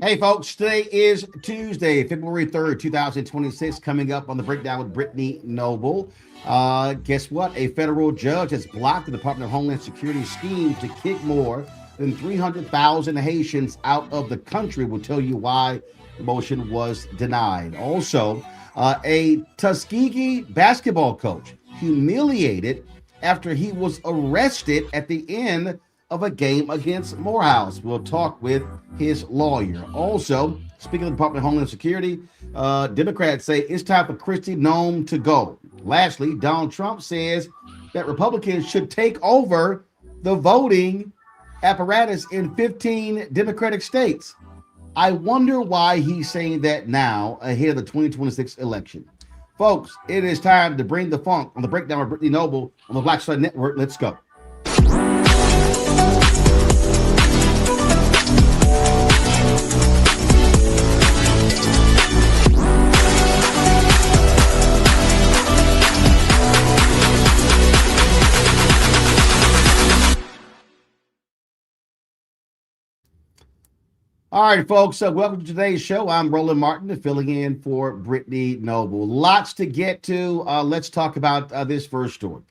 Hey, folks, today is Tuesday, February 3rd, 2026, coming up on the breakdown with Brittany Noble. Guess what? A federal judge has blocked the Department of Homeland Security scheme to kick more than 300,000 Haitians out of the country. We'll tell you why the motion was denied. Also, a Tuskegee basketball coach humiliated after he was arrested at the end of a game against Morehouse. We'll talk with his lawyer. Also, speaking of the Department of Homeland Security, Democrats say it's time for Kristi Noem to go. Lastly, Donald Trump says that Republicans should take over the voting apparatus in 15 Democratic states. I wonder why he's saying that now ahead of the 2026 election. Folks, it is time to bring the funk on the breakdown of Brittany Noble on the Black Star Network. Let's go. All right, folks, welcome to today's show. I'm Roland Martin, filling in for Brittany Noble. Lots to get to. Let's talk about this first story.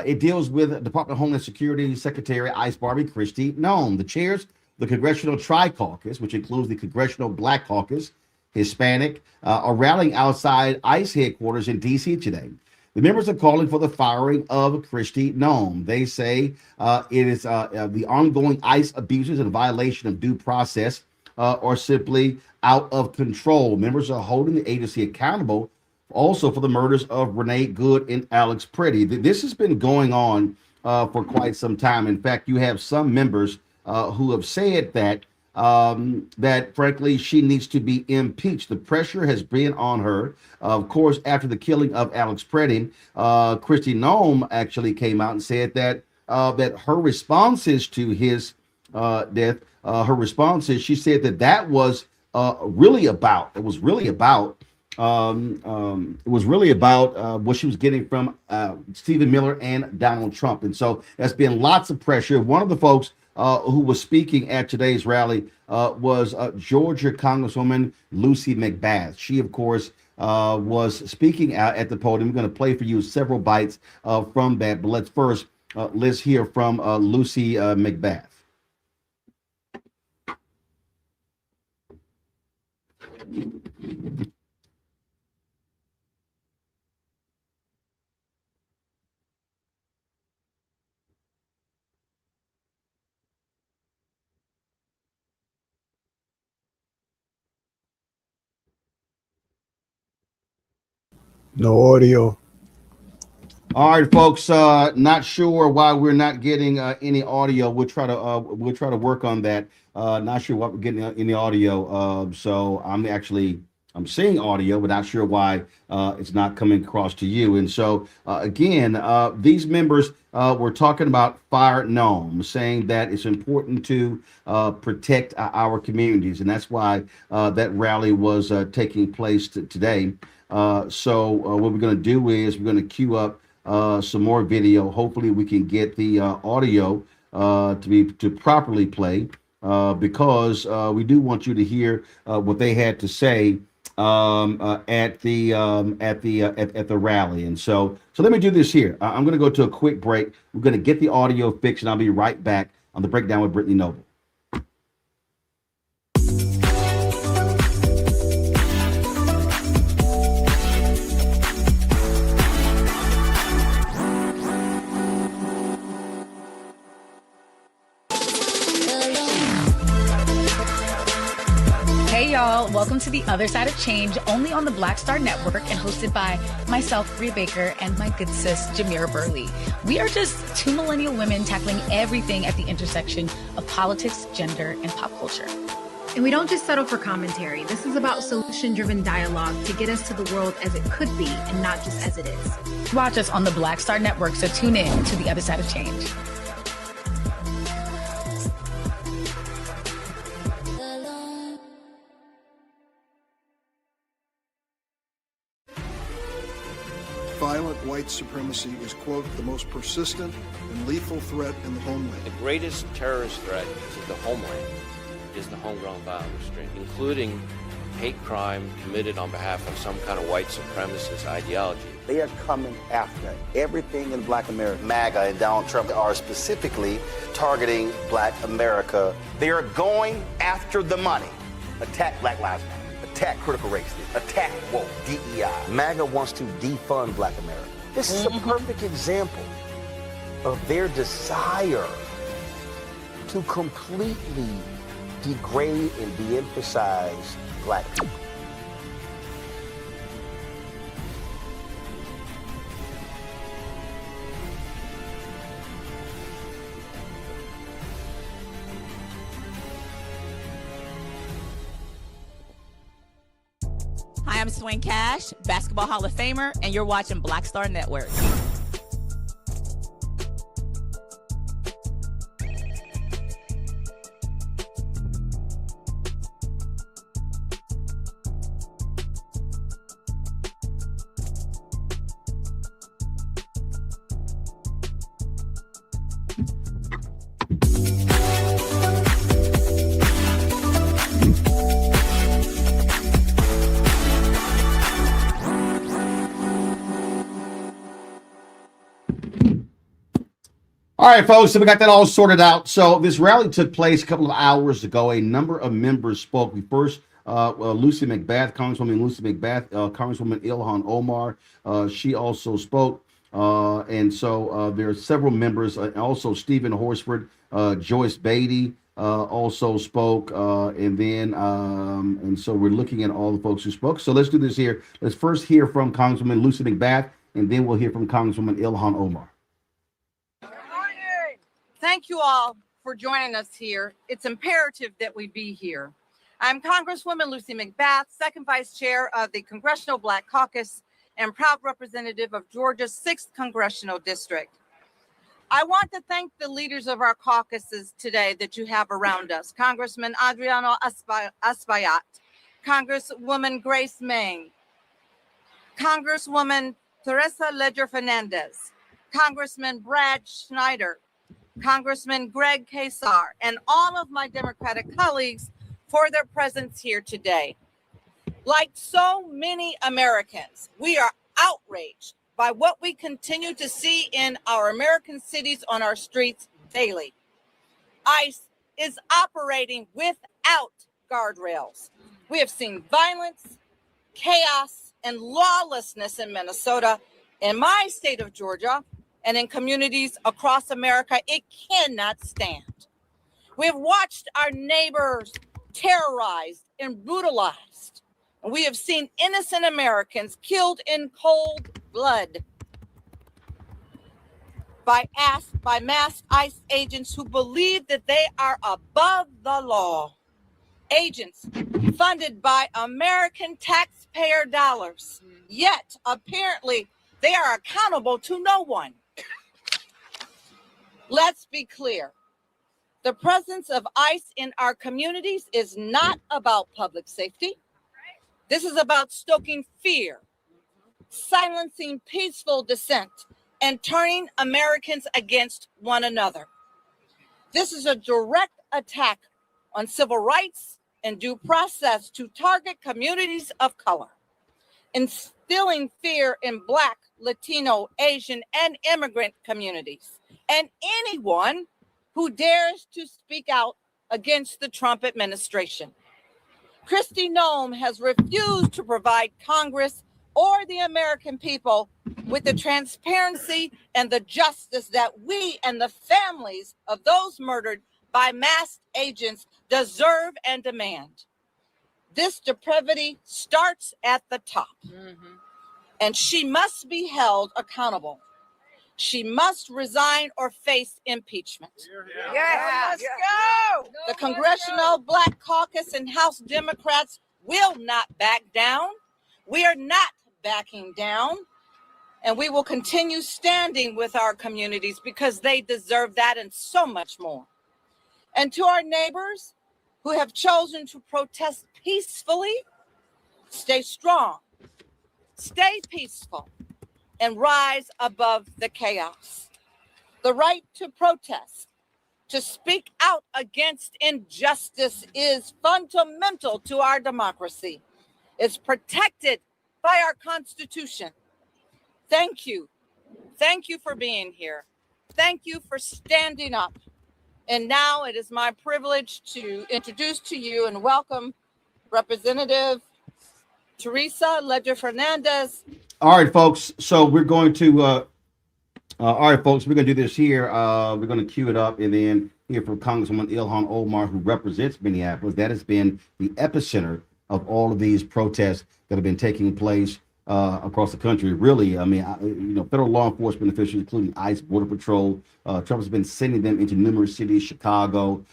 It deals with Department of Homeland Security Secretary Ice Barbie Kristi Noem. The chairs the Congressional Tri-Caucus, which includes the Congressional Black Caucus, Hispanic, are rallying outside ICE headquarters in D.C. today. The members are calling for the firing of Kristi Noem. They say it is the ongoing ICE abuses and violation of due process or simply out of control. Members are holding the agency accountable also for the murders of Renee Good and Alex Pretty. This has been going on for quite some time. In fact, you have some members who have said that that frankly she needs to be impeached. The pressure has been on her. Of course, after the killing of Alex Pretty, Kristi Noem actually came out and said that that her responses to his death, her responses, she said that that was really about it was really about what she was getting from Stephen Miller and Donald Trump. And so there's been lots of pressure. One of the folks who was speaking at today's rally was Georgia Congresswoman Lucy McBath. She, of course, was speaking out at the podium. I'm going to play for you several bites from that. But let's hear from Lucy McBath. No audio. All right, folks. Not sure why we're not getting any audio. We'll try to work on that. Not sure why we're getting any audio. So I'm seeing audio, but not sure why it's not coming across to you. And so again, these members were talking about Fire Noem, saying that it's important to protect our communities, and that's why that rally was taking place today. So what we're going to do is we're going to queue up some more video. Hopefully, we can get the audio to properly play because we do want you to hear what they had to say at the rally. And so let me do this here. I'm going to go to a quick break. We're going to get the audio fixed, and I'll be right back on the breakdown with Brittany Noble. Hey y'all, welcome to The Other Side of Change, only on the Black Star Network and hosted by myself, Bria Baker, and my good sis, Jamira Burley. We are just two millennial women tackling everything at the intersection of politics, gender, and pop culture. And we don't just settle for commentary. This is about solution-driven dialogue to get us to the world as it could be and not just as it is. Watch us on the Black Star Network, so tune in to The Other Side of Change. Violent white supremacy is, quote, the most persistent and lethal threat in the homeland. The greatest terrorist threat to the homeland is the homegrown violence stream, including hate crime committed on behalf of some kind of white supremacist ideology. They are coming after everything in Black America. MAGA and Donald Trump are specifically targeting Black America. They are going after the money. Attack Black Lives Matter. Attack critical race theory. Attack woke, DEI. MAGA wants to defund Black America. This is a perfect example of their desire to completely degrade and de-emphasize Black people. Hi, I'm Swing Cash, Basketball Hall of Famer, and you're watching Black Star Network. All right, folks, so we got that all sorted out. So this rally took place a couple of hours ago. A number of members spoke. We first, Lucy McBath, Congresswoman Lucy McBath, Congresswoman Ilhan Omar, she also spoke. And so there are several members, also Stephen Horsford, Joyce Beatty also spoke. And so we're looking at all the folks who spoke. So let's do this here. Let's first hear from Congresswoman Lucy McBath, and then we'll hear from Congresswoman Ilhan Omar. Thank you all for joining us here. It's imperative that we be here. I'm Congresswoman Lucy McBath, second vice chair of the Congressional Black Caucus and proud representative of Georgia's 6th Congressional District. I want to thank the leaders of our caucuses today that you have around us. Congressman Adriano Espaillat, Congresswoman Grace Meng, Congresswoman Teresa Ledger Fernandez, Congressman Brad Schneider, Congressman Greg Casar, and all of my Democratic colleagues for their presence here today. Like so many Americans, we are outraged by what we continue to see in our American cities on our streets daily. ICE is operating without guardrails. We have seen violence, chaos, and lawlessness in Minnesota, in my state of Georgia, and in communities across America. It cannot stand. We have watched our neighbors terrorized and brutalized. And we have seen innocent Americans killed in cold blood by masked ICE agents who believe that they are above the law. Agents funded by American taxpayer dollars, yet apparently they are accountable to no one. Let's be clear. The presence of ICE in our communities is not about public safety. This is about stoking fear, silencing peaceful dissent, and turning Americans against one another. This is a direct attack on civil rights and due process to target communities of color, instilling fear in Black, Latino, Asian, and immigrant communities, and anyone who dares to speak out against the Trump administration. Kristi Noem has refused to provide Congress or the American people with the transparency and the justice that we and the families of those murdered by masked agents deserve and demand. This depravity starts at the top, and she must be held accountable. She must resign or face impeachment. Let's go! The Congressional Black Caucus and House Democrats will not back down. We are not backing down. And we will continue standing with our communities because they deserve that and so much more. And to our neighbors who have chosen to protest peacefully, stay strong, stay peaceful, and rise above the chaos. The right to protest, to speak out against injustice is fundamental to our democracy. It's protected by our Constitution. Thank you. Thank you for being here. Thank you for standing up. And now it is my privilege to introduce to you and welcome Representative Teresa Ledger Fernandez. All right, folks. So we're going to, we're going to do this here. We're going to cue it up and then hear from Congresswoman Ilhan Omar, who represents Minneapolis. That has been the epicenter of all of these protests that have been taking place across the country. Really, I mean, federal law enforcement officials, including ICE, Border Patrol, Trump has been sending them into numerous cities: Chicago,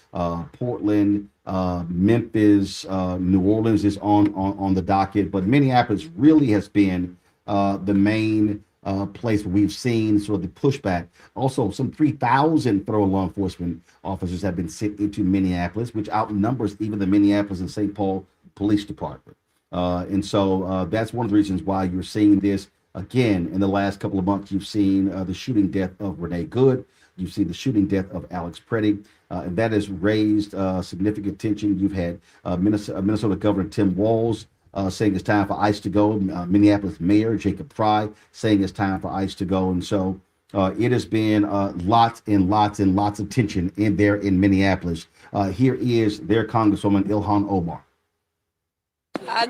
Portland, Memphis, New Orleans is on the docket. But Minneapolis really has been the main place where we've seen sort of the pushback. Also, some 3,000 federal law enforcement officers have been sent into Minneapolis, which outnumbers even the Minneapolis and St. Paul Police Department. And so that's one of the reasons why you're seeing this again in the last couple of months. You've seen the shooting death of Renee Good. You've seen the shooting death of Alex Preddy, and that has raised significant tension. You've had Minnesota Governor Tim Walz saying it's time for ICE to go. Minneapolis Mayor Jacob Fry saying it's time for ICE to go. And so it has been lots and lots and lots of tension in there in Minneapolis. Here is their Congresswoman Ilhan Omar.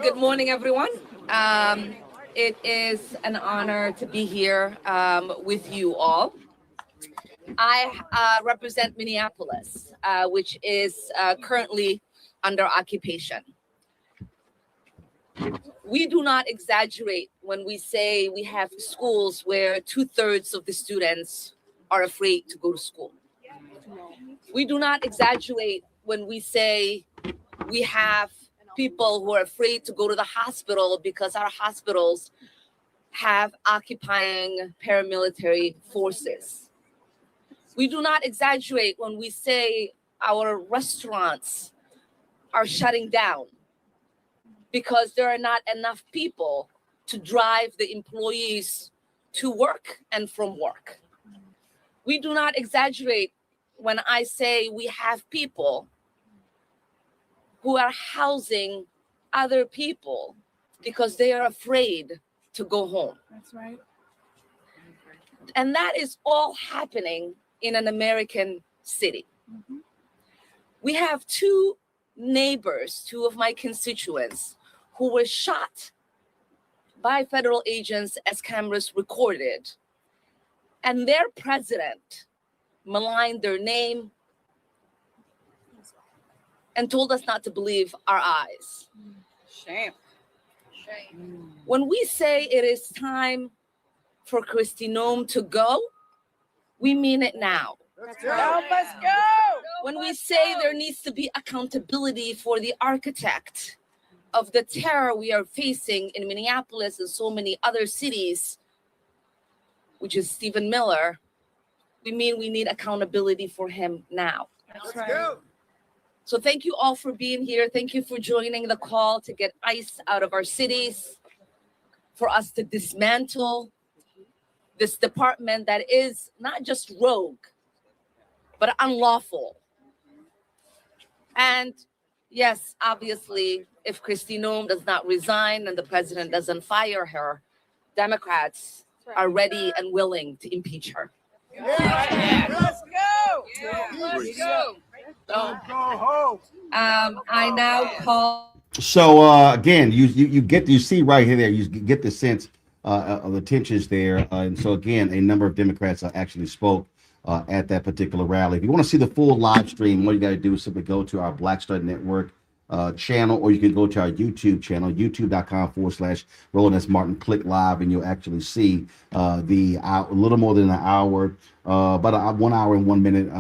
Good morning, everyone. It is an honor to be here with you all. I represent Minneapolis, which is currently under occupation. We do not exaggerate when we say we have schools where 2/3 of the students are afraid to go to school. We do not exaggerate when we say we have people who are afraid to go to the hospital because our hospitals have occupying paramilitary forces. We do not exaggerate when we say our restaurants are shutting down because there are not enough people to drive the employees to work and from work. We do not exaggerate when I say we have people who are housing other people because they are afraid to go home. That's right. And that is all happening in an American city. Mm-hmm. We have two neighbors, two of my constituents, who were shot by federal agents as cameras recorded. And their president maligned their name and told us not to believe our eyes. Shame. When we say it is time for Kristi Noem to go, we mean it now. Let's go. When we say there needs to be accountability for the architect of the terror we are facing in Minneapolis and so many other cities, which is Stephen Miller, we mean we need accountability for him now. Let's go. So thank you all for being here. Thank you for joining the call to get ICE out of our cities, for us to dismantle this department that is not just rogue, but unlawful. And yes, obviously, if Kristi Noem does not resign and the president doesn't fire her, Democrats are ready and willing to impeach her. Let's go. Let's go. I now call. So again, you see right here, you get the sense of the tensions there, and so again, a number of Democrats actually spoke at that particular rally. If you want to see the full live stream, all you got to do is simply go to our Black Star Network channel, or you can go to our YouTube channel, youtube.com/Roland S. Martin. Click live, and you'll actually see the a little more than an hour, about a 1 hour and 1 minute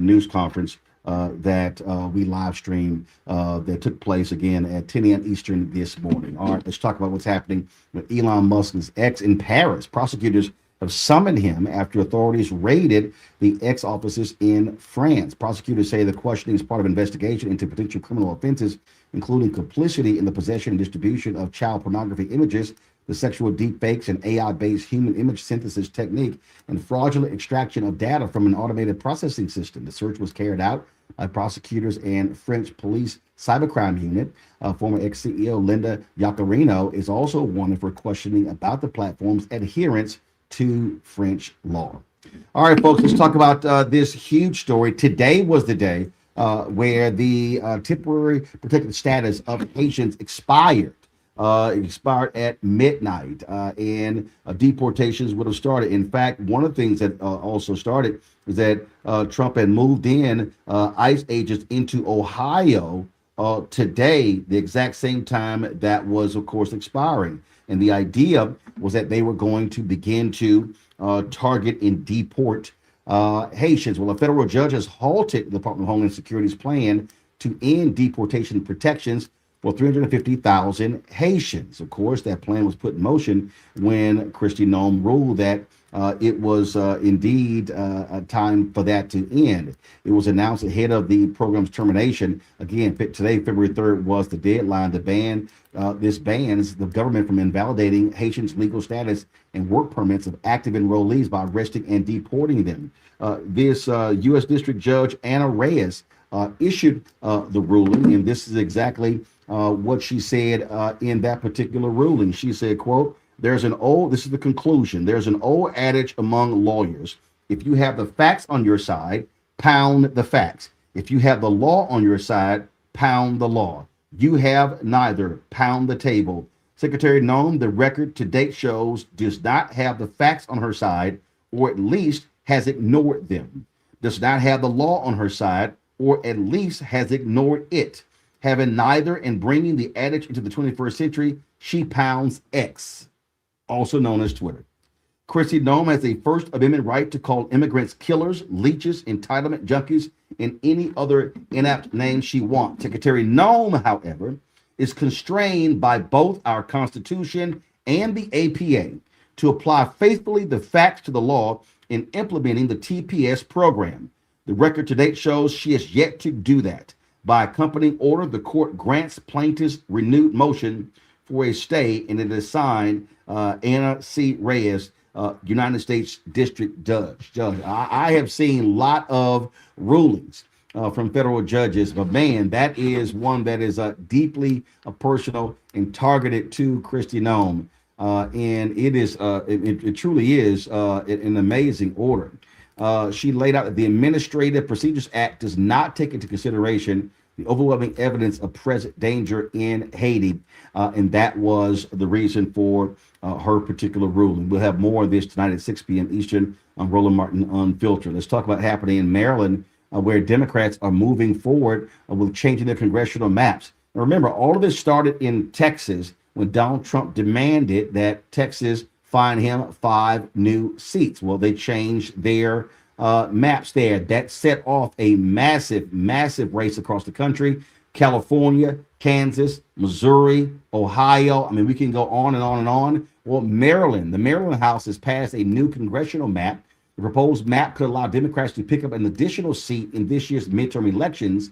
news conference that we live streamed that took place again at 10 a.m. Eastern this morning. All right, let's talk about what's happening with Elon Musk's ex in Paris. Prosecutors have summoned him after authorities raided the ex offices in France. Prosecutors say the questioning is part of an investigation into potential criminal offenses, including complicity in the possession and distribution of child pornography images, the sexual deepfakes and AI-based human image synthesis technique, and fraudulent extraction of data from an automated processing system. The search was carried out by prosecutors and French police cybercrime unit. Former ex-CEO Linda Yaccarino is also wanted for questioning about the platform's adherence to French law. All right, folks, let's talk about this huge story. Today was the day where the temporary protected status of Haitians expired. It expired at midnight, and deportations would have started. In fact, one of the things that also started is that Trump had moved in ICE agents into Ohio today, the exact same time that was, of course, expiring. And the idea was that they were going to begin to target and deport Haitians. Well, a federal judge has halted the Department of Homeland Security's plan to end deportation protections for 350,000 Haitians. Of course, that plan was put in motion when Kristi Noem ruled that it was indeed a time for that to end. It was announced ahead of the program's termination. Again, today, February 3rd, was the deadline. This bans the government from invalidating Haitians' legal status and work permits of active enrollees by arresting and deporting them. This U.S. District Judge Anna Reyes issued the ruling, and this is exactly what she said in that particular ruling. She said, quote, this is the conclusion, there's an old adage among lawyers: if you have the facts on your side, pound the facts. If you have the law on your side, pound the law. You have neither, pound the table. Secretary Noem, the record to date shows, does not have the facts on her side, or at least has ignored them. Does not have the law on her side, or at least has ignored it. Having neither and bringing the adage into the 21st century, she pounds X, also known as Twitter. Kristi Noem has a First Amendment right to call immigrants killers, leeches, entitlement junkies, and any other inapt name she wants. Secretary Noem, however, is constrained by both our Constitution and the APA to apply faithfully the facts to the law in implementing the TPS program. The record to date shows she has yet to do that. By accompanying order, the court grants plaintiffs renewed motion for a stay, and it assigned Anna C. Reyes, United States District Judge. I have seen a lot of rulings from federal judges, but man, that is one that is deeply personal and targeted to Kristi Noem. And it is, it truly is an amazing order. She laid out that the Administrative Procedures Act does not take into consideration the overwhelming evidence of present danger in Haiti, and that was the reason for her particular ruling. We'll have more of this tonight at 6 p.m. Eastern on Roland Martin Unfiltered. Let's talk about happening in Maryland, where Democrats are moving forward with changing their congressional maps. Now, remember, all of this started in Texas when Donald Trump demanded that Texas find him 5 new seats. Well, they changed their maps there. That set off a massive race across the country. California, Kansas, Missouri, Ohio. I mean, we can go on and on and on. Well, Maryland, the Maryland House has passed a new congressional map. The proposed map could allow Democrats to pick up an additional seat in this year's midterm elections.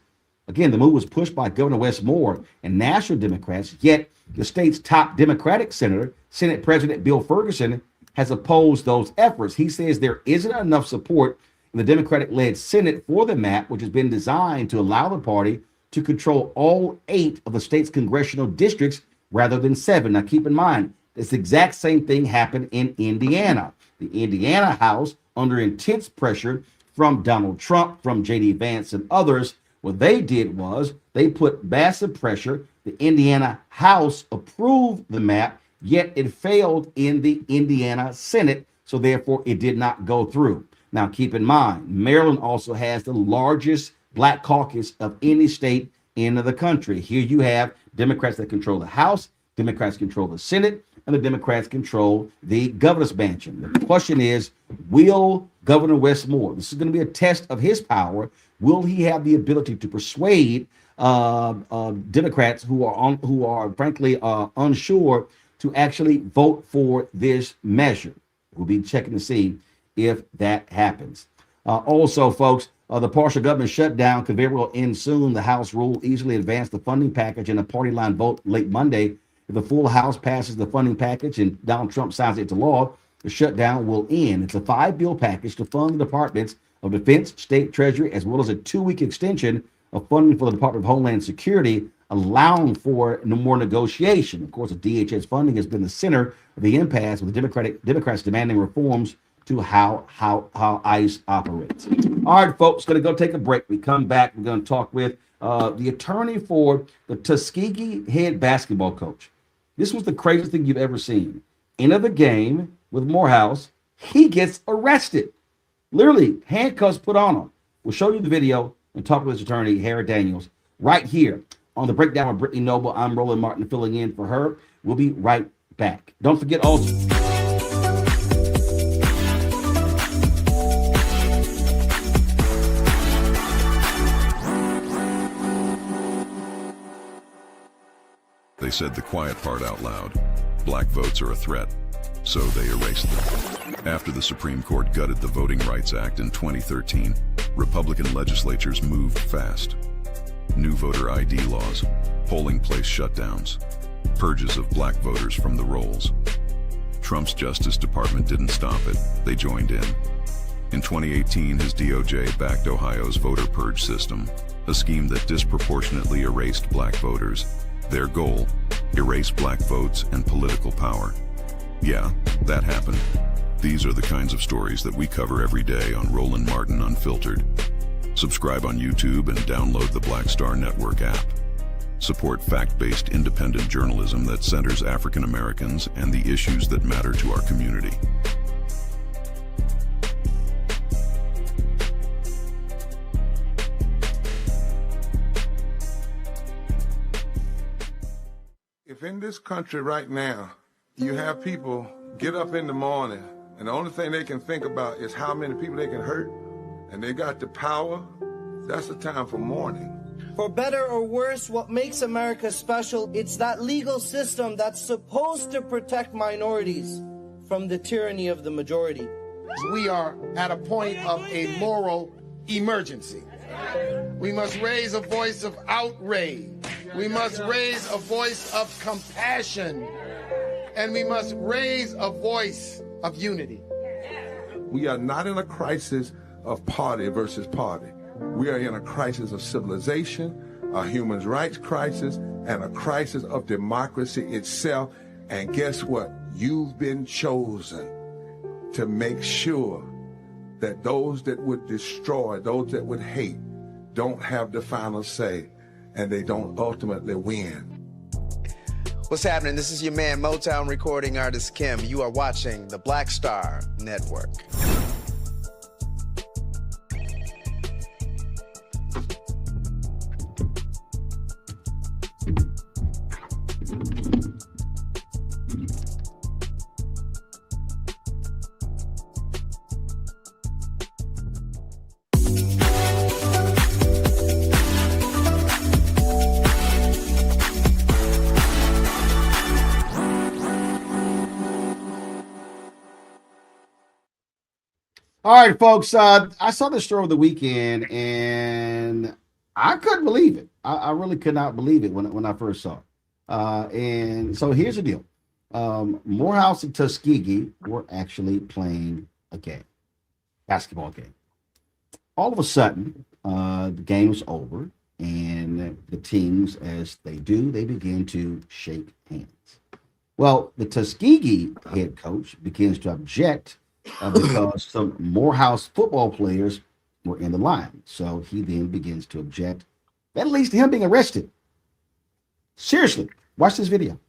Again, the move was pushed by Governor Wes Moore and national Democrats, yet the state's top Democratic senator, Senate President Bill Ferguson, has opposed those efforts. He says there isn't enough support in the Democratic-led Senate for the map, which has been designed to allow the party to control all 8 of the state's congressional districts rather than 7. Now, keep in mind, this exact same thing happened in Indiana. The Indiana House, under intense pressure from Donald Trump, from J.D. Vance and others, what they did was they put massive pressure. The Indiana House approved the map, yet it failed in the Indiana Senate, so therefore it did not go through. Now, keep in mind, Maryland also has the largest Black caucus of any state in the country. Here you have Democrats that control the House, Democrats control the Senate, and the Democrats control the governor's mansion. The question is, will Governor Wes Moore, this is going to be a test of his power, will he have the ability to persuade Democrats who are frankly unsure to actually vote for this measure? We'll be checking to see if that happens. Also, folks, the partial government shutdown could very well end soon. The House rule easily advanced the funding package in a party line vote late Monday. If the full House passes the funding package and Donald Trump signs it into law, the shutdown will end. It's a 5-bill package to fund the Departments of Defense, State Treasury, as well as a 2-week extension of funding for the Department of Homeland Security, allowing for no more negotiation. Of course, the DHS funding has been the center of the impasse, with the Democrats demanding reforms to how ICE operates. All right, folks, going to go take a break. We come back, we're going to talk with the attorney for the Tuskegee head basketball coach. This was the craziest thing you've ever seen. End of the game with Morehouse, he gets arrested. Literally, handcuffs put on him. We'll show you the video and talk with his attorney, Harry Daniels, right here on the Breakdown with Brittany Noble. I'm Roland Martin filling in for her. We'll be right back. Don't forget also. They said the quiet part out loud. Black votes are a threat, so they erased them. After the Supreme Court gutted the Voting Rights Act in 2013, Republican legislatures moved fast. New voter ID laws, polling place shutdowns, purges of black voters from the rolls. Trump's Justice Department didn't stop it, they joined in. In 2018, his DOJ backed Ohio's voter purge system, a scheme that disproportionately erased black voters. Their goal, erase black votes and political power. Yeah, that happened. These are the kinds of stories that we cover every day on Roland Martin Unfiltered. Subscribe on YouTube and download the Black Star Network app. Support fact-based independent journalism that centers African Americans and the issues that matter to our community. If in this country right now, you have people get up in the morning and the only thing they can think about is how many people they can hurt, and they got the power, that's the time for mourning. For better or worse, what makes America special, it's that legal system that's supposed to protect minorities from the tyranny of the majority. We are at a point of a moral emergency. We must raise a voice of outrage We must raise a voice of compassion, and we must raise a voice of unity. We are not in a crisis of party versus party. We are in a crisis of civilization, a human rights crisis, and a crisis of democracy itself. And guess what? You've been chosen to make sure that those that would destroy, those that would hate, don't have the final say, and they don't ultimately win. What's happening? This is your man, Motown recording artist Kim. You are watching the Black Star Network. All right, folks. I saw this story over the weekend, and I couldn't believe it. I really could not believe it when I first saw it. And so here's the deal: Morehouse and Tuskegee were actually playing a game, basketball game. All of a sudden, the game was over, and the teams, as they do, they begin to shake hands. Well, the Tuskegee head coach begins to object because some Morehouse football players were in the line. So he then begins to object. That leads to him being arrested. Seriously, watch this video.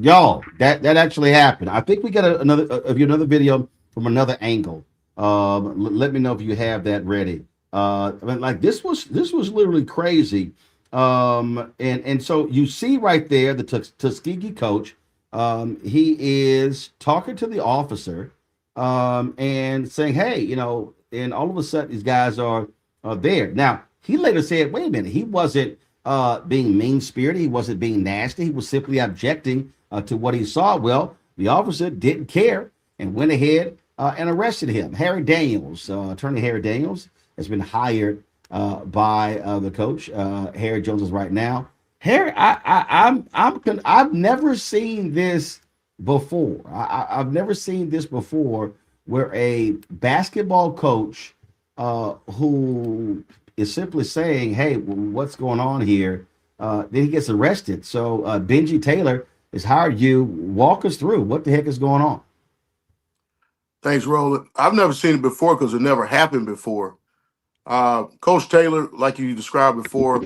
Y'all, that actually happened. I think we got another video from another angle. Let me know if you have that ready. I mean, like this was literally crazy. And so you see right there the Tuskegee coach. He is talking to the officer, and saying, "Hey, you know." And all of a sudden, these guys are there. Now he later said, "Wait a minute, he wasn't being mean-spirited. He wasn't being nasty. He was simply objecting to what he saw." Well, the officer didn't care and went ahead and arrested him. Attorney Harry Daniels has been hired by the coach. Harry Jones is right now. Harry, I've never seen this before. I've never seen this before, where a basketball coach who is simply saying, "Hey, what's going on here?" Then he gets arrested. So Benji Taylor has hired you. Walk us through what the heck is going on. Thanks, Roland. I've never seen it before because it never happened before. Coach Taylor, like you described before,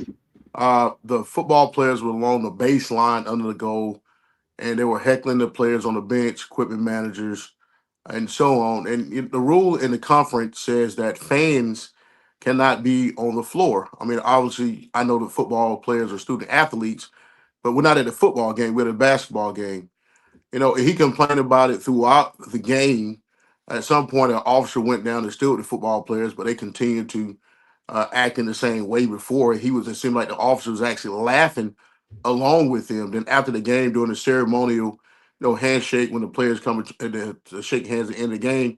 the football players were along the baseline under the goal, and they were heckling the players on the bench, equipment managers, and so on. And the rule in the conference says that fans cannot be on the floor. I mean, obviously, I know the football players are student athletes, but we're not at a football game. We're at a basketball game. You know, he complained about it throughout the game. At some point, an officer went down and stood with the football players, but they continued to act in the same way before. It seemed like the officer was actually laughing along with him. Then after the game, during the ceremonial, handshake, when the players come to shake hands at the end of the game,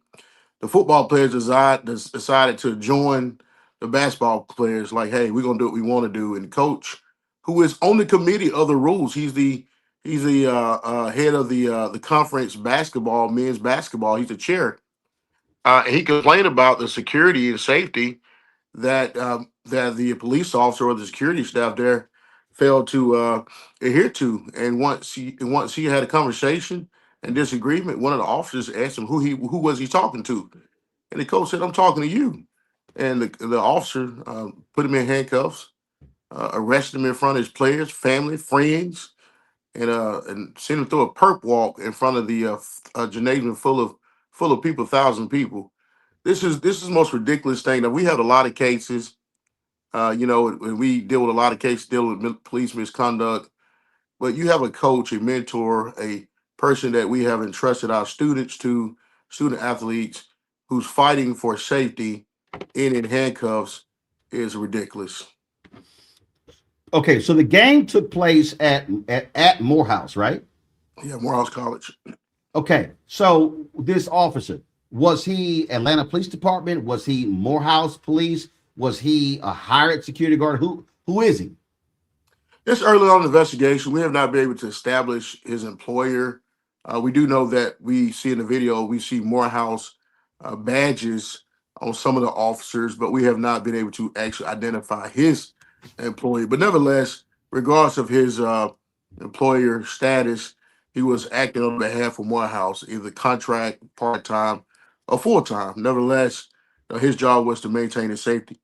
the football players decided to join the basketball players. Like, hey, we're gonna do what we want to do. And coach, who is on the committee of the rules, he's the head of the conference basketball, men's basketball. He's the chair. He complained about the security and safety that the police officer or the security staff there failed to adhere to. And once he had a conversation and disagreement, one of the officers asked him who was he talking to, and the coach said, "I'm talking to you." And the officer put him in handcuffs, arrested him in front of his players, family, friends, and sent him through a perp walk in front of the gymnasium full of people, 1,000 people. This is the most ridiculous thing. Now, we had a lot of cases And we deal with a lot of cases dealing with police misconduct. But you have a coach, a mentor, a person that we have entrusted our students to, student athletes, who's fighting for safety in handcuffs is ridiculous. Okay, so the game took place at Morehouse, right? Yeah, Morehouse College. Okay, so this officer, was he Atlanta Police Department? Was he Morehouse Police? Was he a hired security guard? Who is he? It's early on in the investigation. We have not been able to establish his employer. We do know that we see in the video, we see Morehouse badges on some of the officers, but we have not been able to actually identify his employee. But nevertheless, regardless of his employer status, he was acting on behalf of Morehouse, either contract, part-time, or full-time. Nevertheless, his job was to maintain the safety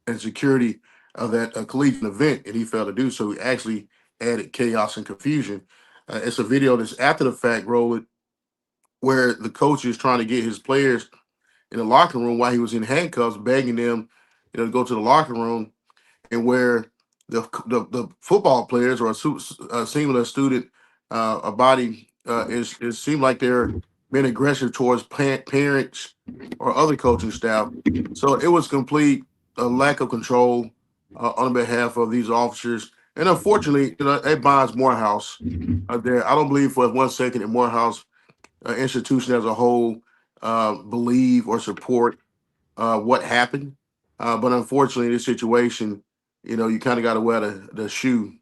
and security of that collegiate event, and he failed to do so. He actually added chaos and confusion. It's a video that's after the fact, rolling, where the coach is trying to get his players in the locker room while he was in handcuffs, begging them, to go to the locker room, and where the football players or a similar student, a body it seemed like they're being aggressive towards parents or other coaching staff. So it was complete lack of control on behalf of these officers. And unfortunately, it binds Morehouse there. I don't believe for 1 second that Morehouse institution as a whole believe or support what happened. But unfortunately, in this situation, you kind of got to wear the shoe.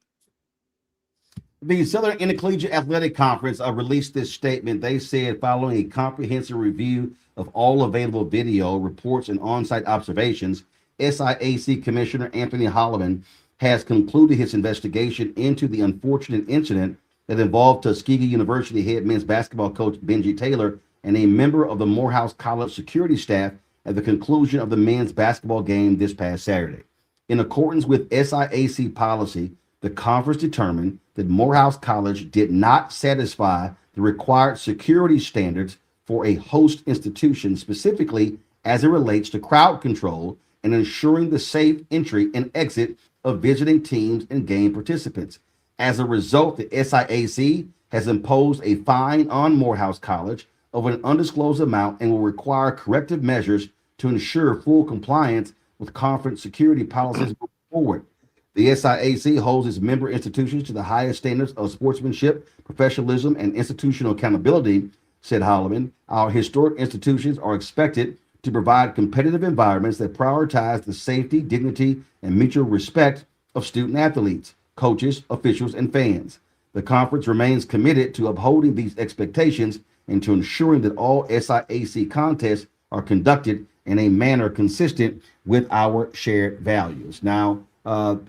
The Southern Intercollegiate Athletic Conference released this statement. They said, following a comprehensive review of all available video, reports, and on-site observations, SIAC Commissioner Anthony Holloman has concluded his investigation into the unfortunate incident that involved Tuskegee University head men's basketball coach Benji Taylor and a member of the Morehouse College security staff at the conclusion of the men's basketball game this past Saturday. In accordance with SIAC policy, the conference determined that Morehouse College did not satisfy the required security standards for a host institution, specifically as it relates to crowd control and ensuring the safe entry and exit of visiting teams and game participants. As a result, the SIAC has imposed a fine on Morehouse College of an undisclosed amount and will require corrective measures to ensure full compliance with conference security policies moving forward. The SIAC holds its member institutions to the highest standards of sportsmanship, professionalism, and institutional accountability, said Holloman. Our historic institutions are expected to provide competitive environments that prioritize the safety, dignity, and mutual respect of student athletes, coaches, officials, and fans. The conference remains committed to upholding these expectations and to ensuring that all SIAC contests are conducted in a manner consistent with our shared values. Now,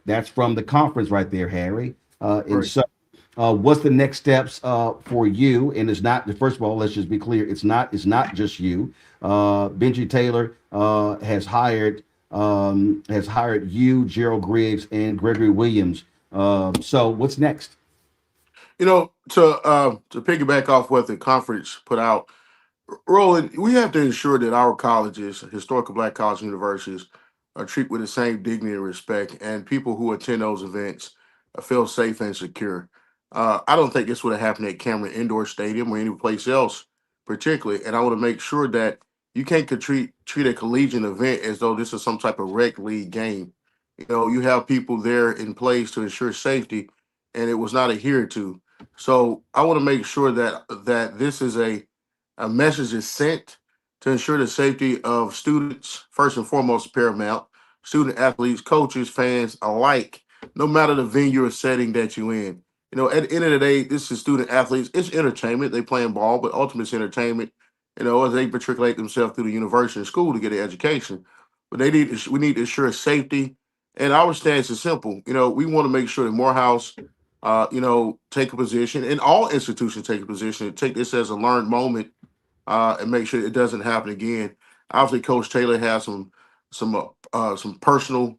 that's from the conference right there, Harry. And so, what's the next steps for you? And it's not, first of all, let's just be clear. It's not just you. Benji Taylor has hired you, Gerald Griggs, and Gregory Williams. So what's next? To piggyback off what the conference put out, Roland, we have to ensure that our colleges, historical Black colleges and universities, are treated with the same dignity and respect, and people who attend those events feel safe and secure. I don't think this would have happened at Cameron Indoor Stadium or any place else, particularly. And I want to make sure that you can't treat a collegiate event as though this is some type of rec league game. You have people there in place to ensure safety, and it was not adhered to. So I want to make sure that this is a message is sent to ensure the safety of students, first and foremost, paramount, student athletes, coaches, fans alike, no matter the venue or setting that you're in. At the end of the day, this is student athletes. It's entertainment. They playing ball, but ultimately it's entertainment, as they matriculate themselves through the university and school to get an education. But we need to ensure safety. And our stance is simple. We want to make sure that Morehouse, take a position, and all institutions take a position, take this as a learned moment, and make sure it doesn't happen again. Obviously, Coach Taylor has some personal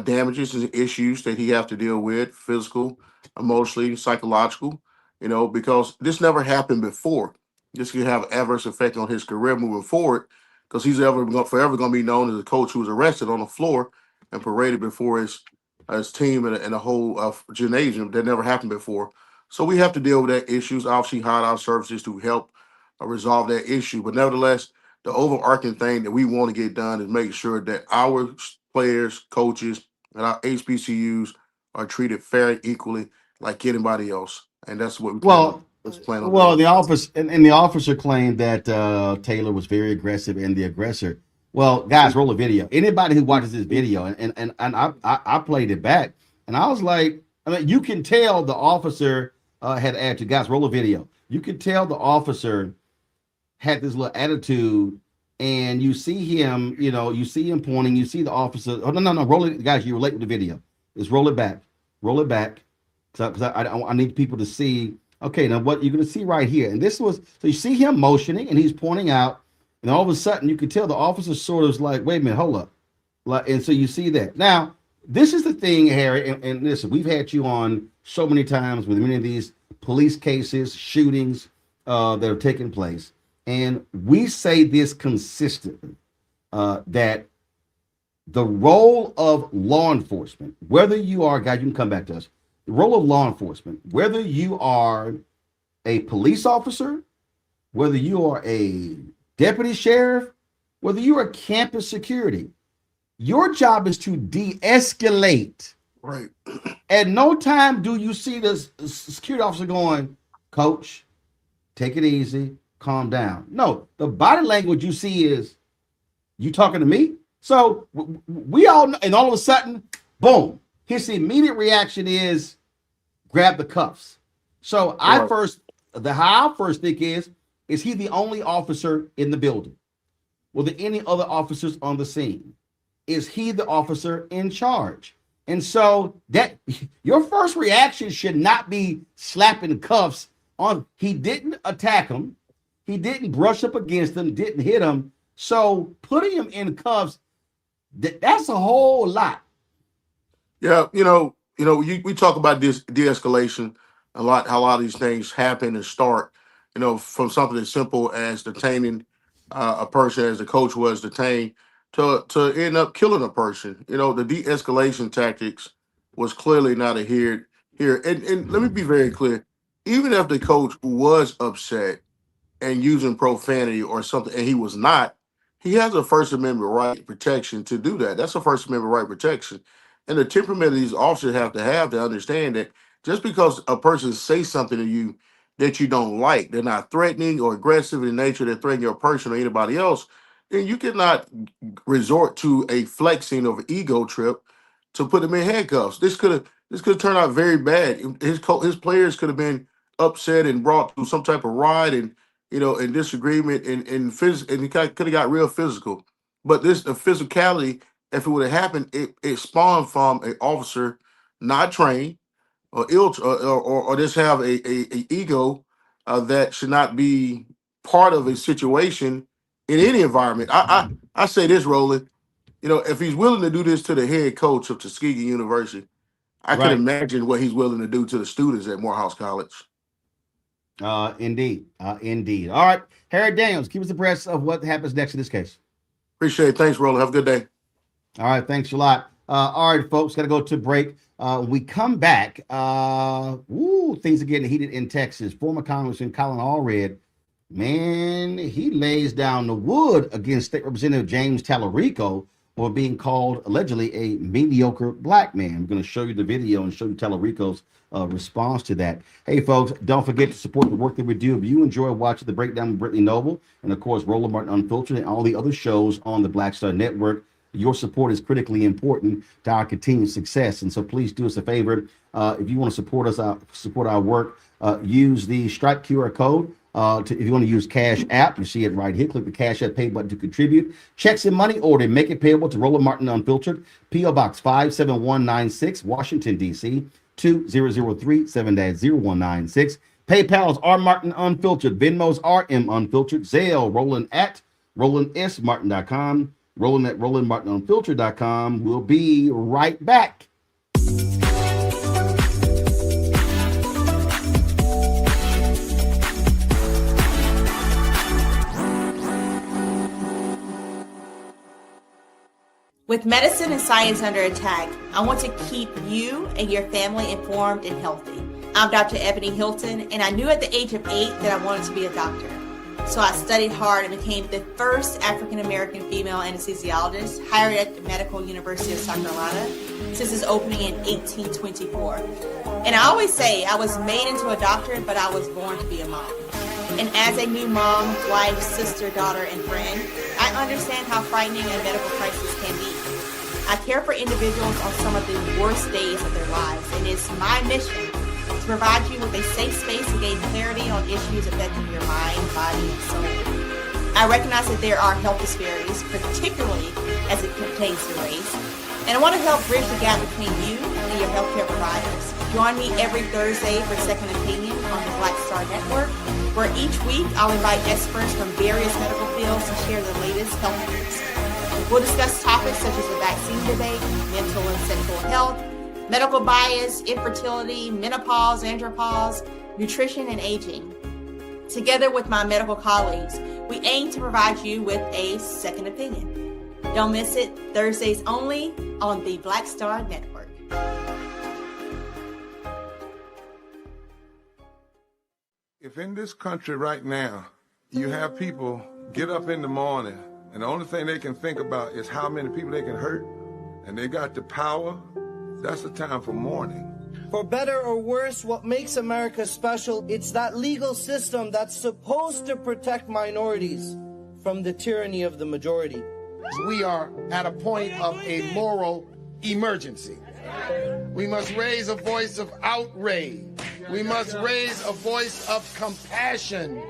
damages and issues that he have to deal with, physical, emotionally, psychological, because this never happened before. This could have adverse effect on his career moving forward, because he's forever going to be known as a coach who was arrested on the floor and paraded before his team and a whole gymnasium that never happened before. So we have to deal with that issues. Obviously, hide our services to help resolve that issue. But nevertheless, the overarching thing that we want to get done is make sure that our players, coaches, and our HBCUs are treated fair and equally like anybody else. And that's what we plan on doing. The officer claimed that Taylor was very aggressive and the aggressor. Well, guys, roll a video. Anybody who watches this video, and I played it back, and I was like, I mean, you can tell the officer had attitude. Guys, roll a video. You can tell the officer had this little attitude, and you see him, you see him pointing, you see the officer. Oh, no, roll it, guys. You relate with the video. Just roll it back, because I need people to see. Okay, now what you're going to see right here, and this was so you see him motioning, and he's pointing out, and all of a sudden you can tell the officer sort of is like, wait a minute, hold up, and so you see that. Now, this is the thing, Harry, and listen, we've had you on so many times with many of these police cases, shootings that have taken place. And we say this consistently, that the role of law enforcement, whether you are, guys, you can come back to us, the role of law enforcement, whether you are a police officer, whether you are a deputy sheriff, whether you are campus security, your job is to de-escalate. Right. At no time do you see the security officer going, Coach, take it easy, calm down. No, the body language you see is, you talking to me? So we all know, and all of a sudden, boom, his immediate reaction is grab the cuffs. So how I first think is he the only officer in the building? Were there any other officers on the scene? Is he the officer in charge? And so that your first reaction should not be slapping cuffs on. He didn't attack him. He didn't brush up against him, didn't hit him. So putting him in cuffs, that's a whole lot. Yeah, we talk about this de-escalation a lot, how a lot of these things happen and start, from something as simple as detaining a person as the coach was detained to end up killing a person. The de-escalation tactics was clearly not adhered here. And let me be very clear, even if the coach was upset and using profanity or something, and he was not, he has a First Amendment right protection to do that. That's a First Amendment right protection. And the temperament of these officers have to understand that just because a person says something to you that you don't like, they're not threatening or aggressive in nature, they're threatening your person or anybody else, then you cannot resort to a flexing of ego trip to put them in handcuffs. This could have turned out very bad. His players could have been upset and brought to some type of riot and disagreement and it could have got real physical. But the physicality, if it would have happened, it spawned from an officer not trained or ill or just have a ego that should not be part of a situation in any environment. I say this, Roland. If he's willing to do this to the head coach of Tuskegee University, I can imagine what he's willing to do to the students at Morehouse College. Indeed. All right, Harry Daniels, keep us abreast of what happens next in this case. Appreciate it. Thanks, Roland. Have a good day. All right, thanks a lot. All right, folks, got to go to break. We come back. Things are getting heated in Texas. Former Congressman Colin Allred, man, he lays down the wood against State Representative James Tallarico for being called allegedly a mediocre black man. I'm going to show you the video and show you Tallarico's response to that. Hey, folks, don't forget to support the work that we do. If you enjoy watching The Breakdown with Brittany Noble and, of course, Roland Martin Unfiltered and all the other shows on the Black Star Network, your support is critically important to our continued success. And so please do us a favor. If you want to support us, support our work, use the Stripe QR code. If you want to use Cash App, you see it right here. Click the Cash App Pay button to contribute. Checks and money order, make it payable to Roland Martin Unfiltered, P.O. Box 57196, Washington, D.C., 2003 7-0196. PayPal's R Martin Unfiltered, Venmo's RM Unfiltered, Zelle Roland at RolandSMartin.com, Roland at RolandMartinUnfiltered.com. We'll be right back. With medicine and science under attack, I want to keep you and your family informed and healthy. I'm Dr. Ebony Hilton, and I knew at the age of 8 that I wanted to be a doctor. So I studied hard and became the first African-American female anesthesiologist hired at the Medical University of South Carolina since its opening in 1824. And I always say I was made into a doctor, but I was born to be a mom. And as a new mom, wife, sister, daughter, and friend, I understand how frightening a medical crisis can be. I care for individuals on some of the worst days of their lives, and it's my mission to provide you with a safe space to gain clarity on issues affecting your mind, body, and soul. I recognize that there are health disparities, particularly as it pertains to race, and I want to help bridge the gap between you and your healthcare providers. Join me every Thursday for Second Opinion on the Black Star Network, where each week I'll invite experts from various medical fields to share the latest health news. We'll discuss topics such as the vaccine debate, mental and sexual health, medical bias, infertility, menopause, andropause, nutrition, and aging. Together with my medical colleagues, we aim to provide you with a second opinion. Don't miss it, Thursdays only on the Black Star Network. If in this country right now, you have people get up in the morning and the only thing they can think about is how many people they can hurt, and they got the power, that's the time for mourning. For better or worse, what makes America special, it's that legal system that's supposed to protect minorities from the tyranny of the majority. We are at a point of a moral emergency. We must raise a voice of outrage. We must raise a voice of compassion.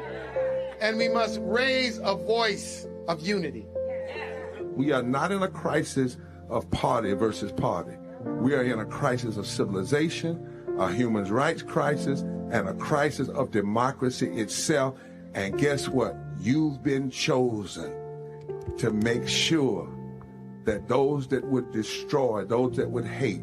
And we must raise a voice of unity. We are not in a crisis of party versus party. We are in a crisis of civilization, a human rights crisis, and a crisis of democracy itself. And guess what? You've been chosen to make sure that those that would destroy, those that would hate,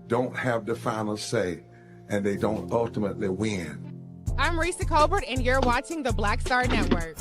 don't have the final say, and they don't ultimately win. I'm Risa Colbert, and you're watching the Black Star Network.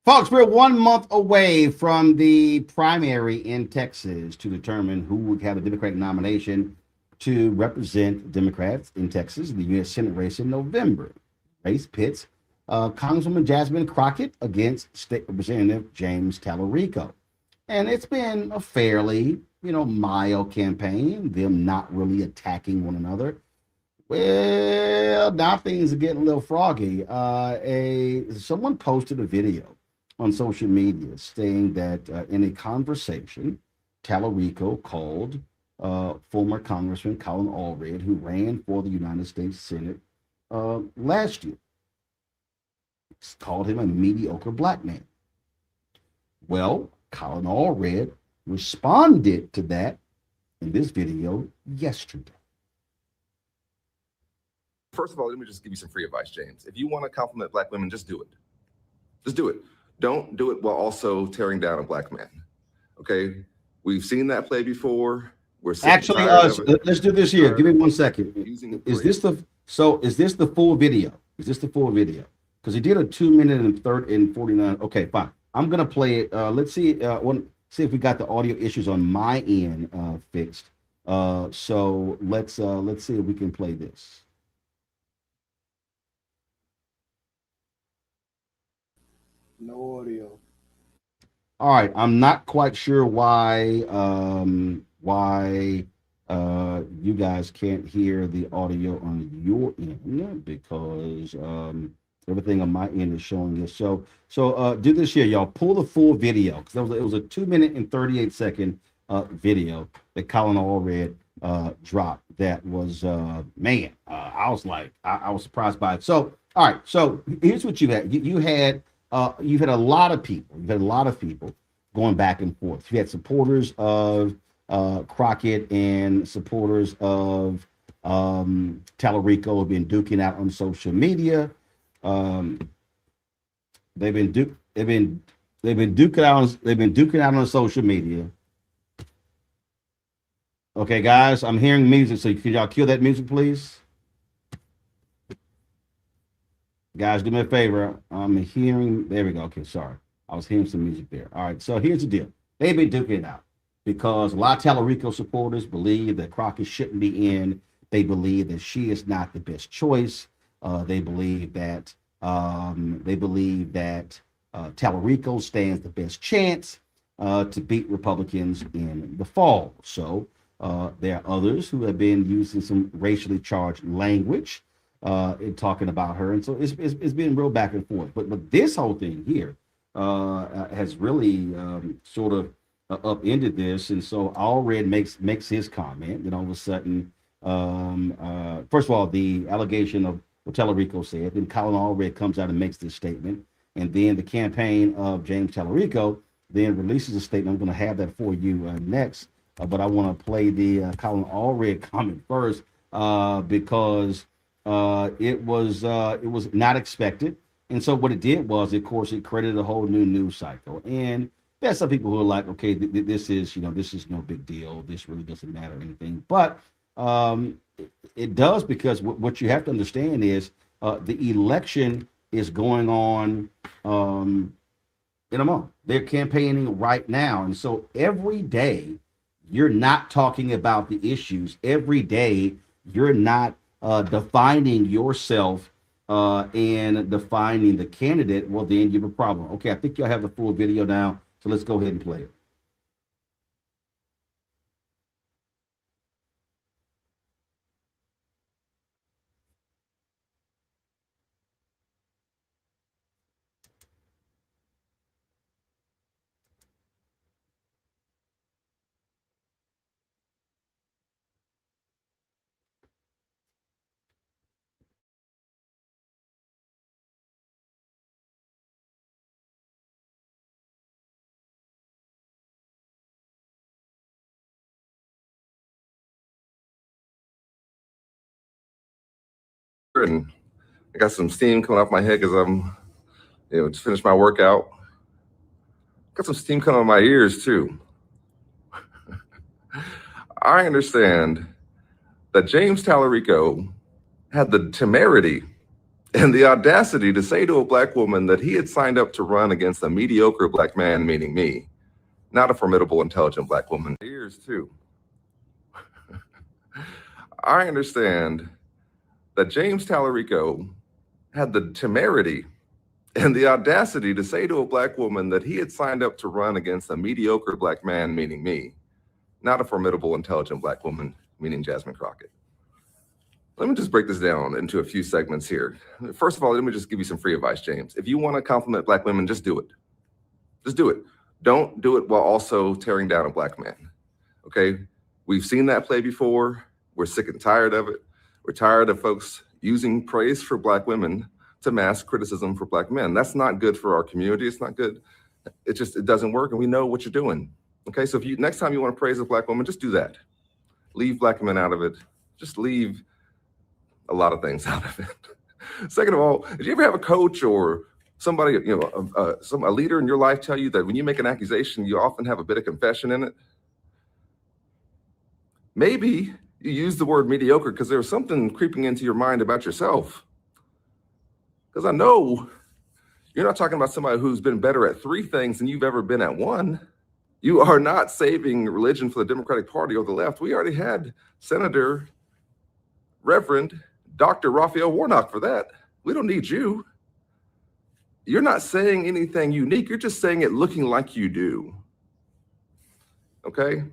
Folks, we're 1 month away from the primary in Texas to determine who would have a Democratic nomination to represent Democrats in Texas in the U.S. Senate race in November. Race pits Congresswoman Jasmine Crockett against State Representative James Tallarico. And it's been a fairly, mild campaign, them not really attacking one another. Well, now things are getting a little froggy. Someone posted a video on social media saying that in a conversation, Tallarico called former Congressman Colin Allred, who ran for the United States Senate last year. Called him a mediocre black man. Well, Colin Allred responded to that in this video yesterday. First of all, let me just give you some free advice, James. If you want to compliment black women, just do it. Just do it. Don't do it while also tearing down a black man. Okay? We've seen that play before. We're actually, let's do this here. Give me 1 second. Is this the full video? Is this the full video? Because he did a 2 minute and 49. Okay, fine. I'm gonna play it. Let's see. See if we got the audio issues on my end fixed. So let's see if we can play this. No audio. All right, I'm not quite sure why you guys can't hear the audio on your end, because everything on my end is showing this. So do this here, y'all. Pull the full video, because it was a 2 minute and 38 second video that Colin Allred dropped. That was I was surprised by it. So all right, so here's what you had. You had you've had a lot of people. You've had a lot of people going back and forth. You had supporters of Crockett and supporters of Tallarico have been duking out on social media. They've been duking out on social media. Okay, guys, I'm hearing music, so could y'all kill that music, please? Guys, do me a favor. I'm hearing, there we go. Okay, sorry. I was hearing some music there. All right, so here's the deal. They've been duking it out because a lot of Tallarico supporters believe that Crockett shouldn't be in. They believe that she is not the best choice. They believe that Tallarico stands the best chance to beat Republicans in the fall. So there are others who have been using some racially charged language in talking about her, and so it's been real back and forth. But this whole thing here has really sort of upended this, and so Allred makes his comment. Then all of a sudden, first of all, the allegation of what Tallarico said, then Colin Allred comes out and makes this statement, and then the campaign of James Tallarico then releases a statement. I'm going to have that for you next, but I want to play the Colin Allred comment first because it was not expected. And so what it did was, of course, it created a whole new news cycle. And there's some people who are like, okay, this is no big deal. This really doesn't matter or anything. But it does, because what you have to understand is the election is going on in a month. They're campaigning right now. And so every day you're not talking about the issues. Every day you're not defining yourself and defining the candidate. Well, then you have a problem. Okay, I think y'all have the full video now. So let's go ahead and play it. And I got some steam coming off my head because I'm, just finished my workout. Got some steam coming out of my ears too. I understand that James Tallarico had the temerity and the audacity to say to a black woman that he had signed up to run against a mediocre black man, meaning me, not a formidable, intelligent black woman. Ears too. I understand that James Tallarico had the temerity and the audacity to say to a black woman that he had signed up to run against a mediocre black man, meaning me, not a formidable, intelligent black woman, meaning Jasmine Crockett. Let me just break this down into a few segments here. First of all, let me just give you some free advice, James. If you want to compliment black women, just do it. Just do it. Don't do it while also tearing down a black man, okay? We've seen that play before. We're sick and tired of it. We're tired of folks using praise for black women to mask criticism for black men. That's not good for our community. It's not good. It doesn't work, and we know what you're doing. Okay, so if next time you want to praise a black woman, just do that. Leave black men out of it. Just leave a lot of things out of it. Second of all, did you ever have a coach or somebody, a leader in your life tell you that when you make an accusation, you often have a bit of confession in it? Maybe you use the word mediocre because there's something creeping into your mind about yourself. Because I know you're not talking about somebody who's been better at 3 things than you've ever been at 1. You are not saving religion for the Democratic Party or the left. We already had Senator Reverend Dr. Raphael Warnock for that. We don't need you. You're not saying anything unique. You're just saying it looking like you do. Okay?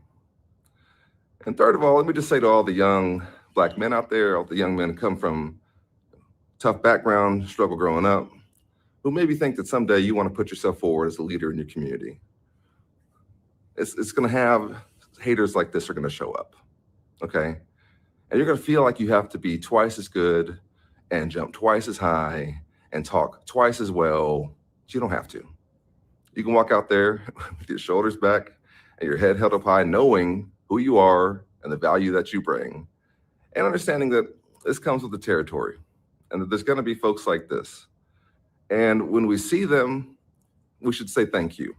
And third of all, let me just say to all the young black men out there, all the young men who come from tough background, struggle growing up, who maybe think that someday you want to put yourself forward as a leader in your community. It's going to have haters like this are going to show up, okay? And you're going to feel like you have to be twice as good and jump twice as high and talk twice as well but you don't have to. You can walk out there with your shoulders back and your head held up high, knowing who you are and the value that you bring, and understanding that this comes with the territory and that there's going to be folks like this. And when we see them, we should say thank you.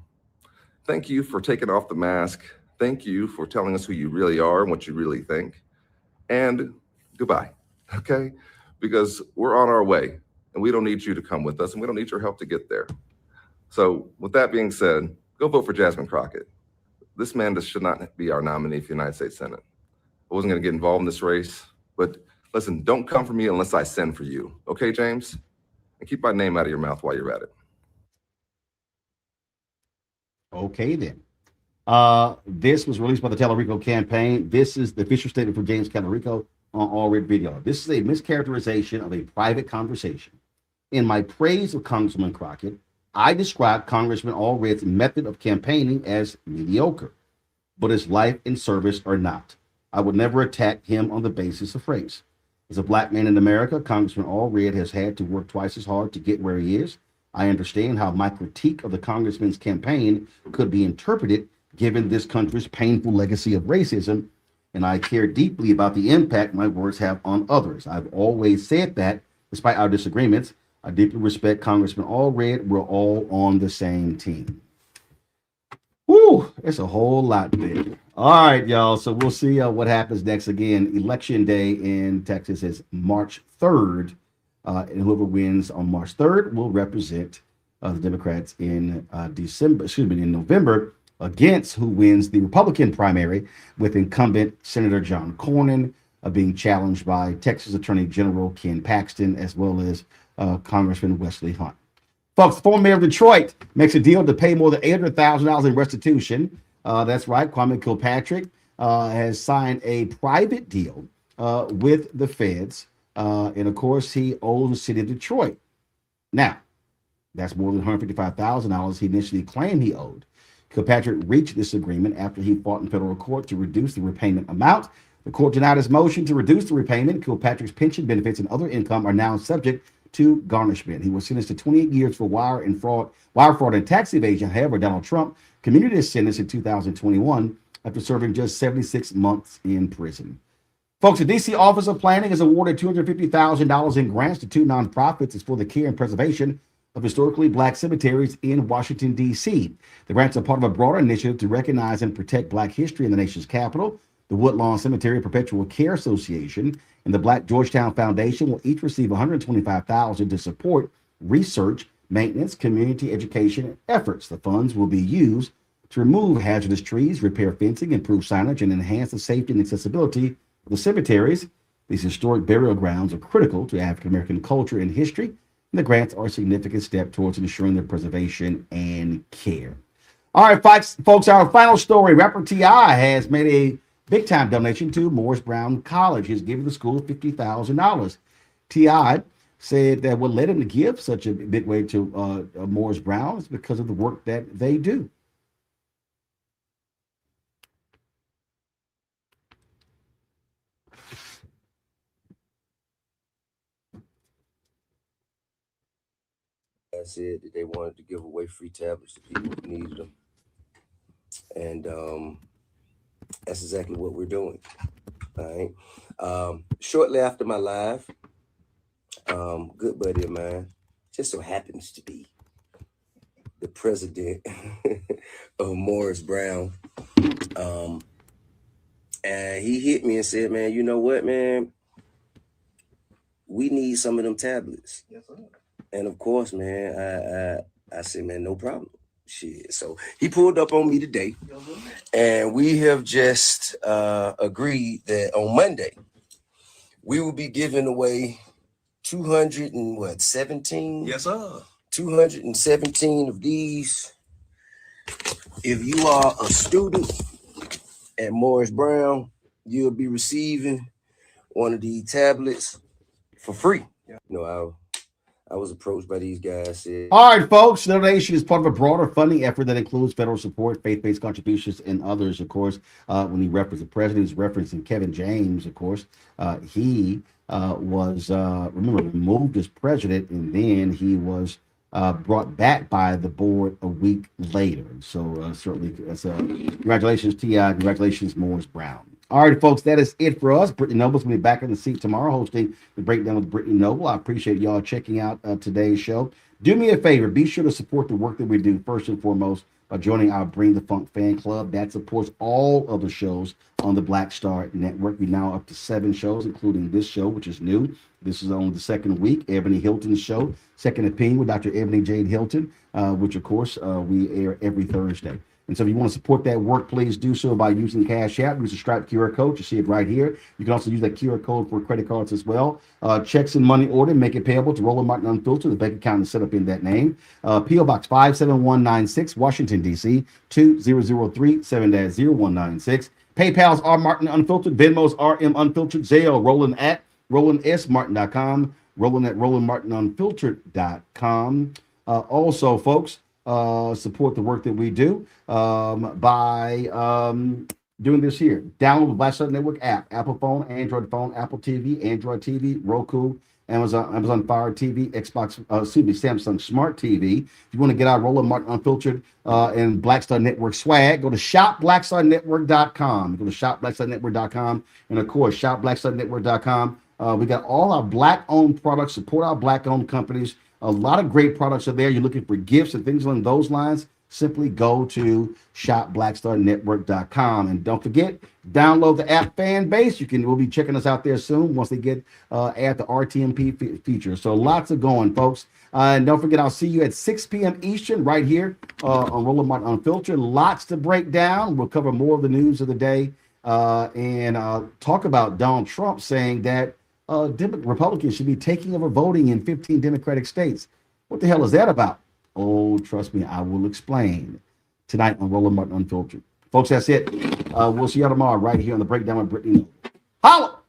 Thank you for taking off the mask. Thank you for telling us who you really are and what you really think. And goodbye, okay? Because we're on our way and we don't need you to come with us and we don't need your help to get there. So with that being said, go vote for Jasmine Crockett. This man should not be our nominee for the United States Senate. I wasn't gonna get involved in this race, but listen, don't come for me unless I send for you. Okay, James? And keep my name out of your mouth while you're at it. Okay, then. This was released by the Tellerico campaign. This is the official statement from James Tellerico on Allred video. This is a mischaracterization of a private conversation. In my praise of Congressman Crockett, I described Congressman Allred's method of campaigning as mediocre, but his life and service are not. I would never attack him on the basis of race. As a black man in America, Congressman Allred has had to work twice as hard to get where he is. I understand how my critique of the congressman's campaign could be interpreted given this country's painful legacy of racism, and I care deeply about the impact my words have on others. I've always said that, despite our disagreements, I deeply respect Congressman Allred. We're all on the same team. Woo, it's a whole lot there. All right, y'all. So we'll see what happens next. Again, Election Day in Texas is March 3rd. And whoever wins on March 3rd will represent the Democrats in in November against who wins the Republican primary, with incumbent Senator John Cornyn being challenged by Texas Attorney General Ken Paxton, as well as Congressman Wesley Hunt. Folks, the former mayor of Detroit makes a deal to pay more than $800,000 in restitution. That's right. Kwame Kilpatrick has signed a private deal with the feds. And of course, he owes the city of Detroit. Now, that's more than $155,000 he initially claimed he owed. Kilpatrick reached this agreement after he fought in federal court to reduce the repayment amount. The court denied his motion to reduce the repayment. Kilpatrick's pension benefits and other income are now subject to garnishment. He was sentenced to 28 years for wire fraud and tax evasion. However, Donald Trump commuted his sentence in 2021 after serving just 76 months in prison. Folks, the D.C. Office of Planning has awarded $250,000 in grants to two nonprofits. It's for the care and preservation of historically black cemeteries in Washington, D.C. The grants are part of a broader initiative to recognize and protect black history in the nation's capital. The Woodlawn Cemetery Perpetual Care Association and the Black Georgetown Foundation will each receive $125,000 to support research, maintenance, community education efforts. The funds will be used to remove hazardous trees, repair fencing, improve signage, and enhance the safety and accessibility of the cemeteries. These historic burial grounds are critical to African American culture and history, and the grants are a significant step towards ensuring their preservation and care. All right, folks, our final story. Rapper T.I. has made a big-time donation to Morris Brown College. He's giving the school $50,000. T.I. said that what led him to give such a big way to Morris Brown is because of the work that they do. Said that they wanted to give away free tablets to people who needed them. And that's exactly what we're doing. All right. Shortly after my live, good buddy of mine just so happens to be the president of Morris Brown. And he hit me and said, man, you know what, man? We need some of them tablets. Yes, sir. And of course, man, I said, man, no problem. Shit. So he pulled up on me today, and we have just agreed that on Monday we will be giving away 217. Yes, sir. 217 of these. If you are a student at Morris Brown, you'll be receiving one of these tablets for free. Yeah. You know, I was approached by these guys. All right, folks, the donation is part of a broader funding effort that includes federal support, faith-based contributions, and others. Of course, when he referenced the president, he's referencing Kevin James. Of course, he was remember, moved as president, and then he was brought back by the board a week later. So certainly, congratulations, T.I. Congratulations, Morris Brown. All right, folks, that is it for us. Brittany Noble's going to be back in the seat tomorrow hosting the Breakdown with Brittany Noble. I appreciate y'all checking out today's show. Do me a favor. Be sure to support the work that we do, first and foremost, by joining our Bring the Funk fan club. That supports all of the shows on the Black Star Network. We're now up to 7 shows, including this show, which is new. This is only the second week. Ebony Hilton's show, Second Opinion with Dr. Ebony Jade Hilton, which, of course, we air every Thursday. And so if you want to support that work, please do so by using Cash App. Use the Stripe QR code. You see it right here. You can also use that QR code for credit cards as well. Checks in money order, make it payable to Roland Martin Unfiltered. The bank account is set up in that name. P.O. Box 57196, Washington, D.C., 20037-0196. PayPal's R Martin Unfiltered. Venmo's RM Unfiltered. Zelle, Roland at RolandSMartin.com. Roland at RolandMartinUnfiltered.com. Also, folks, support the work that we do by doing this here. Download the Black Star Network app, Apple phone, Android phone, Apple TV, Android TV, Roku, Amazon Fire TV, Samsung Smart TV. If you want to get our Roland Martin Unfiltered and Black Star Network swag, go to shopblackstarnetwork.com. Go to shopblackstarnetwork.com. And of course, shopblackstarnetwork.com. We got all our Black-owned products. Support our Black-owned companies. A lot of great products are there. You're looking for gifts and things along those lines. Simply go to shopblackstarnetwork.com. And don't forget, download the app Fan Base. We'll be checking us out there soon once they get add the RTMP feature. So lots of going, folks. And don't forget, I'll see you at 6 p.m. Eastern right here on Roland Martin Unfiltered. Lots to break down. We'll cover more of the news of the day and talk about Donald Trump saying that Republicans should be taking over voting in 15 Democratic states. What the hell is that about? Oh, trust me, I will explain tonight on Roland Martin Unfiltered. Folks, that's it. We'll see you tomorrow right here on the Breakdown with Brittany. Holla!